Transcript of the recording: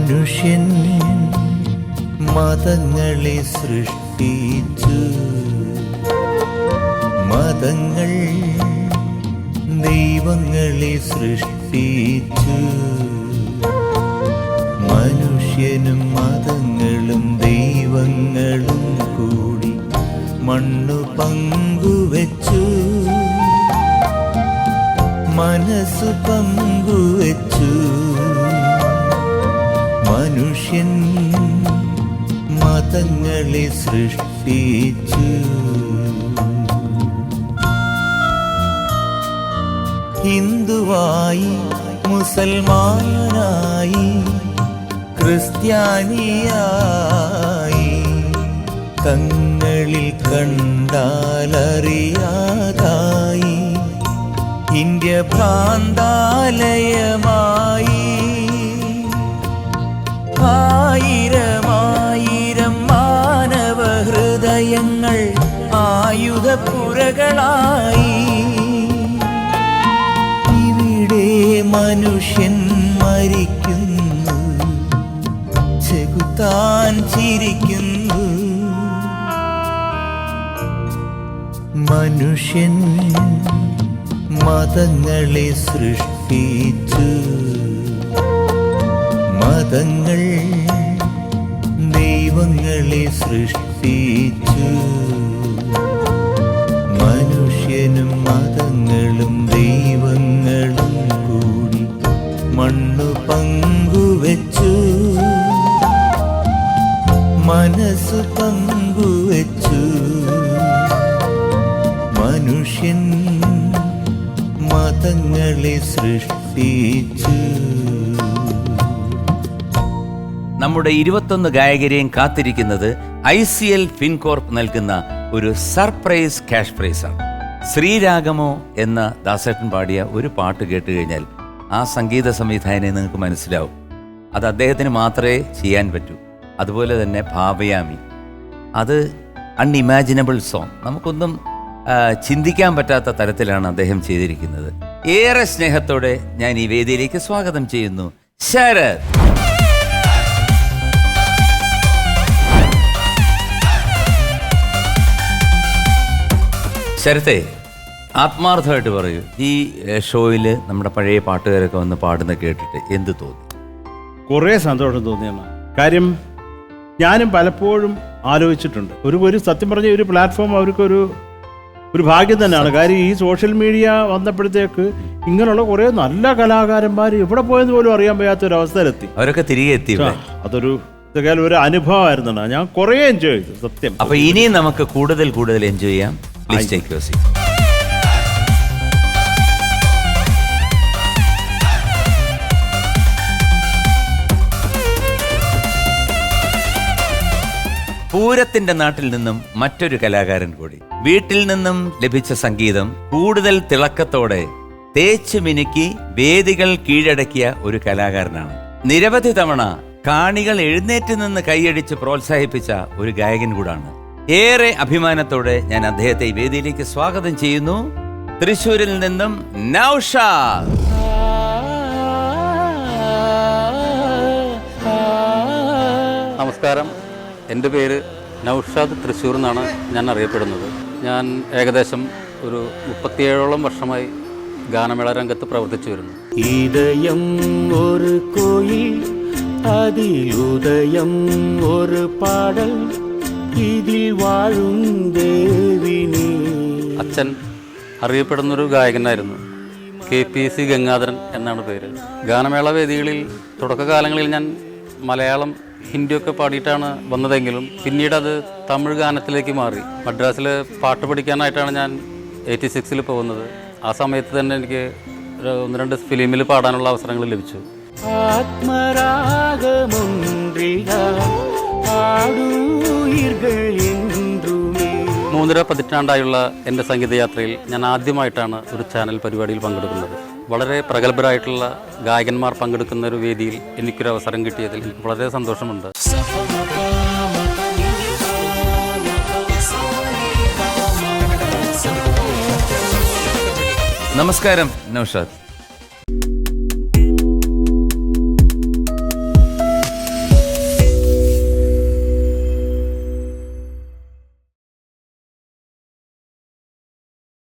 മനുഷ്യൻ മതങ്ങളെ സൃഷ്ടിച്ചു, മതങ്ങൾ ദൈവങ്ങളെ സൃഷ്ടിച്ചു. മനുഷ്യനും മതങ്ങളും ദൈവങ്ങളും കൂടി മണ്ണു പങ്കുവച്ചു, മനസ്സു പങ്കുവച്ചു. മനുഷ്യൻ മതങ്ങളെ സൃഷ്ടിച്ചു. ഹിന്ദുവായി, മുസൽമാനായി, ക്രിസ്ത്യാനിയായി, തങ്ങളിൽ കണ്ടാലറിയാതായി ഇന്ത്യ ഭ്രാന്താലയമായി. ആയിരമായിരം മാനവ ഹൃദയങ്ങൾ ആയുധപ്പുരകളായി. ഇവിടെ മനുഷ്യൻ മരിക്കുന്നു, ചെകുത്താൻ ചിരിക്കുന്നു. മനുഷ്യൻ മതങ്ങളെ സൃഷ്ടിച്ചു, മതങ്ങൾ ദൈവങ്ങളെ സൃഷ്ടിച്ചു. മനുഷ്യനും മതങ്ങളും ദൈവങ്ങളും കൂടി മണ്ണു പങ്കുവച്ചു, മനസ്സു പങ്കുവച്ചു. മനുഷ്യൻ മതങ്ങളെ സൃഷ്ടിച്ചു. നമ്മുടെ 21 ഗായകരെയും കാത്തിരിക്കുന്നത് ICL ഫിൻകോർപ്പ് നൽകുന്ന ഒരു സർപ്രൈസ് ക്യാഷ് പ്രൈസാണ്. ശ്രീരാഗമോ എന്ന ദാസേട്ടൻ പാടിയ ഒരു പാട്ട് കേട്ട് കഴിഞ്ഞാൽ ആ സംഗീത സംവിധായകനെ നിങ്ങൾക്ക് മനസ്സിലാവും. അത് അദ്ദേഹത്തിന് മാത്രമേ ചെയ്യാൻ പറ്റൂ. അതുപോലെ തന്നെ ഭാവയാമി, അത് അൺഇമാജിനബിൾ സോങ്, നമുക്കൊന്നും ചിന്തിക്കാൻ പറ്റാത്ത തരത്തിലാണ് അദ്ദേഹം ചെയ്തിരിക്കുന്നത്. ഏറെ സ്നേഹത്തോടെ ഞാൻ ഈ വേദിയിലേക്ക് സ്വാഗതം ചെയ്യുന്നു ശരത്. ശരത്തെ, ആത്മാർത്ഥമായിട്ട് പറയൂ, ഈ ഷോയിൽ നമ്മുടെ പഴയ പാട്ടുകാരൊക്കെ വന്ന് പാടുന്ന കേട്ടിട്ട് എന്ത് തോന്നി? കുറേ സന്തോഷം തോന്നിയാണ്. കാര്യം ഞാനും പലപ്പോഴും ആലോചിച്ചിട്ടുണ്ട്, ഒരു സത്യം പറഞ്ഞ ഒരു പ്ലാറ്റ്ഫോം അവർക്കൊരു ഭാഗ്യം തന്നെയാണ്. കാര്യം ഈ സോഷ്യൽ മീഡിയ വന്നപ്പോഴത്തേക്ക് ഇങ്ങനെയുള്ള കുറേ നല്ല കലാകാരന്മാർ എവിടെ പോയെന്ന് പോലും അറിയാൻ വയ്യാത്തൊരവസ്ഥയിലെത്തി. അവരൊക്കെ തിരികെ എത്തി. അതൊരു ഒരു അനുഭവമായിരുന്നു. ഞാൻ കുറേ എൻജോയ് ചെയ്തു സത്യം. അപ്പൊ ഇനിയും നമുക്ക് കൂടുതൽ എൻജോയ് ചെയ്യാം. Please take your seat. പൂരത്തിന്റെ നാട്ടിൽ നിന്നും മറ്റൊരു കലാകാരൻ കൂടി. വീട്ടിൽ നിന്നും ലഭിച്ച സംഗീതം കൂടുതൽ തിളക്കത്തോടെ തേച്ചു മിനുക്കി വേദികൾ കീഴടക്കിയ ഒരു കലാകാരനാണ്. നിരവധി തവണ കാണികൾ എഴുന്നേറ്റ് നിന്ന് കൈയടിച്ച് പ്രോത്സാഹിപ്പിച്ച ഒരു ഗായകൻ കൂടാണ്. ഏറെ അഭിമാനത്തോടെ ഞാൻ അദ്ദേഹത്തെ ഈ വേദിയിലേക്ക് സ്വാഗതം ചെയ്യുന്നു. തൃശ്ശൂരിൽ നിന്നും നൗഷാദ്. നമസ്കാരം, എൻ്റെ പേര് നൗഷാദ്. തൃശ്ശൂർ എന്നാണ് ഞാൻ അറിയപ്പെടുന്നത്. ഞാൻ ഏകദേശം ഒരു 37ഓളം വർഷമായി ഗാനമേള രംഗത്ത് പ്രവർത്തിച്ചു വരുന്നു. ഇതയം ഒരു കോയിൽ, അതിലുദയം ഒരു പാടൽ, ഇതിൽ വാഴും ദേവിനി. അച്ഛൻ അറിയപ്പെടുന്നൊരു ഗായകനായിരുന്നു. KPC ഗംഗാധരൻ എന്നാണ് പേര്. ഗാനമേള വേദികളിൽ തുടക്കകാലങ്ങളിൽ ഞാൻ മലയാളം, ഹിന്ദിയൊക്കെ പാടിയിട്ടാണ് വന്നതെങ്കിലും പിന്നീട് അത് തമിഴ് ഗാനത്തിലേക്ക് മാറി. മദ്രാസിൽ പാട്ട് പഠിക്കാനായിട്ടാണ് ഞാൻ 86-ൽ പോകുന്നത്. ആ സമയത്ത് തന്നെ എനിക്ക് 1-2 ഫിലിമിൽ പാടാനുള്ള അവസരങ്ങൾ ലഭിച്ചു. 3.5 പതിറ്റാണ്ടായുള്ള എൻ്റെ സംഗീതയാത്രയിൽ ഞാൻ ആദ്യമായിട്ടാണ് ഒരു ചാനൽ പരിപാടിയിൽ പങ്കെടുക്കുന്നത്. വളരെ പ്രഗത്ഭരായിട്ടുള്ള ഗായകന്മാർ പങ്കെടുക്കുന്ന ഒരു വേദിയിൽ എനിക്കൊരു അവസരം കിട്ടിയതിൽ എനിക്ക് വളരെ സന്തോഷമുണ്ട്. നമസ്കാരം നൗഷാദ്.